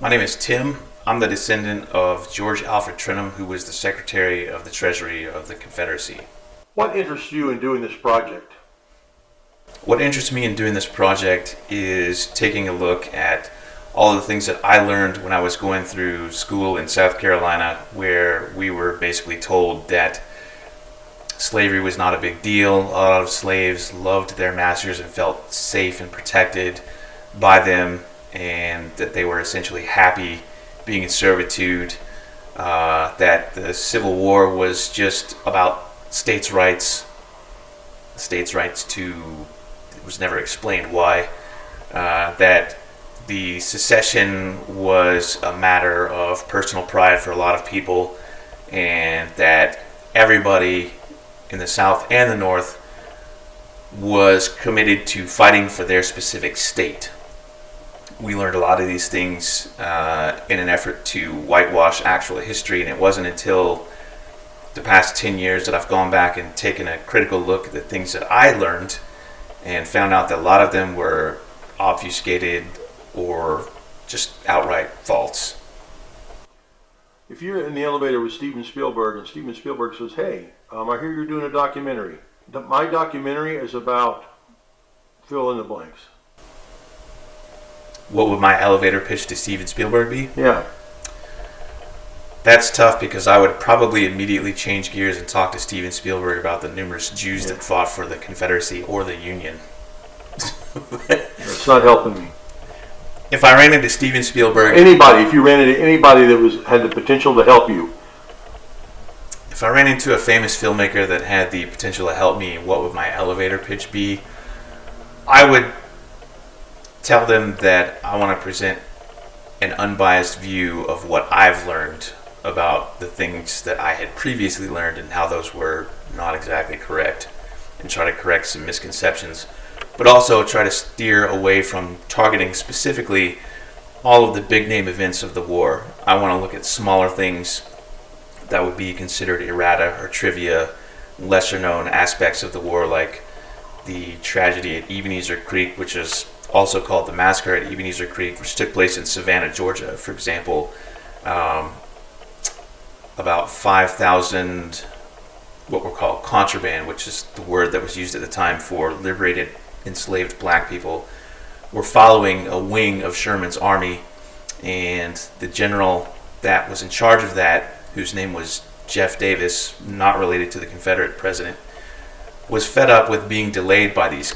My name is Tim. I'm the descendant of George Alfred Trenholm, who was the Secretary of the Treasury of the Confederacy. What interests you in doing this project? What interests me in doing this project is taking a look at all of the things that I learned when I was going through school in South Carolina, where we were basically told that slavery was not a big deal. A lot of slaves loved their masters and felt safe and protected by them, and that they were essentially happy being in servitude, that the Civil War was just about states' rights. It was never explained why, that the secession was a matter of personal pride for a lot of people, and that everybody in the South and the North was committed to fighting for their specific state. We learned a lot of these things in an effort to whitewash actual history, and it wasn't until the past 10 years that I've gone back and taken a critical look at the things that I learned and found out that a lot of them were obfuscated or just outright false. If you're in the elevator with Steven Spielberg and Steven Spielberg says, hey, I hear you're doing a documentary. My documentary is about fill in the blanks. What would my elevator pitch to Steven Spielberg be? Yeah. That's tough, because I would probably immediately change gears and talk to Steven Spielberg about the numerous Jews that fought for the Confederacy or the Union. It's not helping me. If I ran into Steven Spielberg... If you ran into anybody that had the potential to help you. If I ran into a famous filmmaker that had the potential to help me, what would my elevator pitch be? I would tell them that I want to present an unbiased view of what I've learned about the things that I had previously learned and how those were not exactly correct, and try to correct some misconceptions, but also try to steer away from targeting specifically all of the big name events of the war. I want to look at smaller things that would be considered errata or trivia, lesser known aspects of the war, like the tragedy at Ebenezer Creek, which is also called the Massacre at Ebenezer Creek, which took place in Savannah, Georgia, for example. About 5,000 what were called contraband, which is the word that was used at the time for liberated enslaved black people, were following a wing of Sherman's army, and the general that was in charge of that, whose name was Jeff Davis, not related to the Confederate president, was fed up with being delayed by these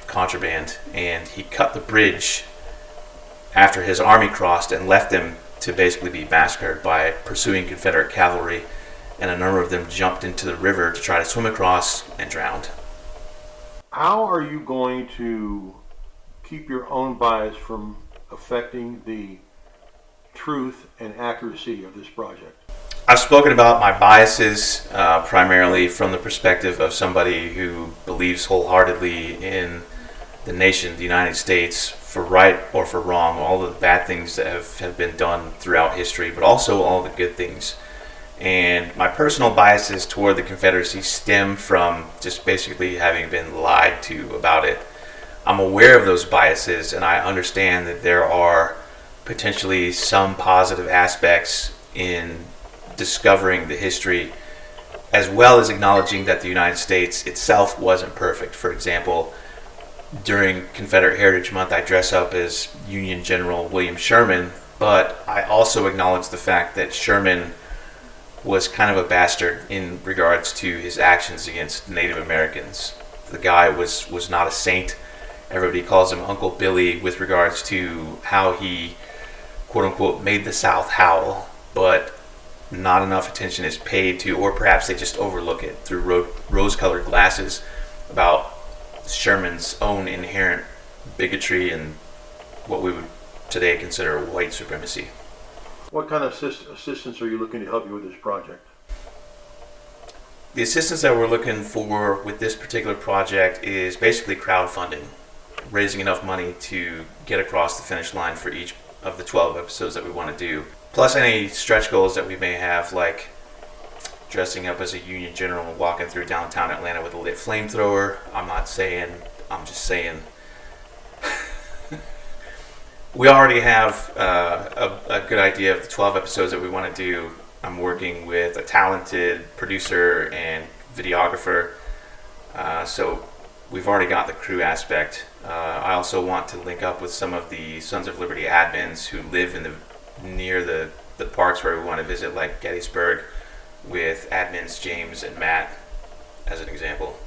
contraband, and he cut the bridge after his army crossed and left them to basically be massacred by pursuing Confederate cavalry, and a number of them jumped into the river to try to swim across and drowned. How are you going to keep your own bias from affecting the truth and accuracy of this project? I've spoken about my biases primarily from the perspective of somebody who believes wholeheartedly in the nation, the United States, for right or for wrong, all the bad things that have been done throughout history, but also all the good things. And my personal biases toward the Confederacy stem from just basically having been lied to about it. I'm aware of those biases, and I understand that there are potentially some positive aspects in discovering the history, as well as acknowledging that the United States itself wasn't perfect. For example, during Confederate Heritage Month, I dress up as Union General William Sherman, but I also acknowledge the fact that Sherman was kind of a bastard in regards to his actions against Native Americans. The guy was not a saint. Everybody calls him Uncle Billy with regards to how he, quote unquote, made the South howl, but not enough attention is paid to, or perhaps they just overlook it through rose-colored glasses, about Sherman's own inherent bigotry and what we would today consider white supremacy. What kind of assistance are you looking to help you with this project? The assistance that we're looking for with this particular project is basically crowdfunding, raising enough money to get across the finish line for each of the 12 episodes that we want to do, plus any stretch goals that we may have, like dressing up as a Union general and walking through downtown Atlanta with a lit flamethrower. I'm just saying We already have a good idea of the 12 episodes that we want to do. I'm working with a talented producer and videographer, so we've already got the crew aspect. I also want to link up with some of the Sons of Liberty admins who live near the parks where we want to visit, like Gettysburg, with admins James and Matt, as an example.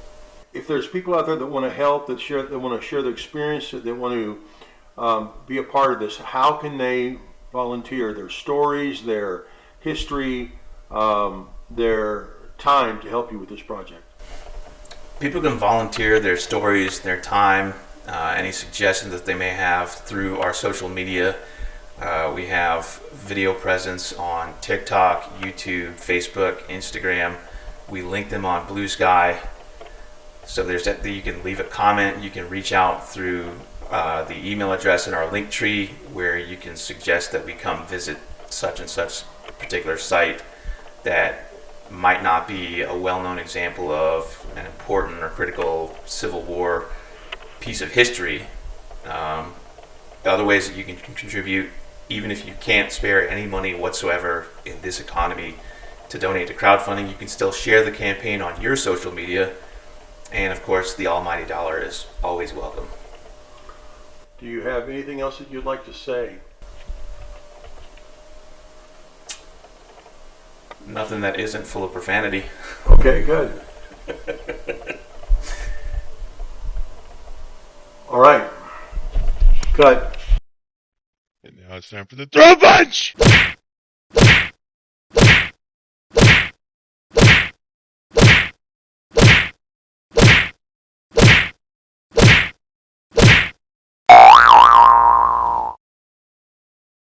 If there's people out there that want to help, that want to share their experience, that want to be a part of this, how can they volunteer their stories, their history, their time to help you with this project? People can volunteer their stories, their time, any suggestions that they may have through our social media. We have video presence on TikTok, YouTube, Facebook, Instagram. We link them on Blue Sky. So there's that you can leave a comment. You can reach out through the email address in our link tree, where you can suggest that we come visit such and such particular site that might not be a well-known example of an important or critical Civil War piece of history. Other ways that you can contribute, even if you can't spare any money whatsoever in this economy to donate to crowdfunding, you can still share the campaign on your social media. And of course, the almighty dollar is always welcome. Do you have anything else that you'd like to say? Nothing that isn't full of profanity. Okay, good. All right. Cut. And now it's time for the throw punch!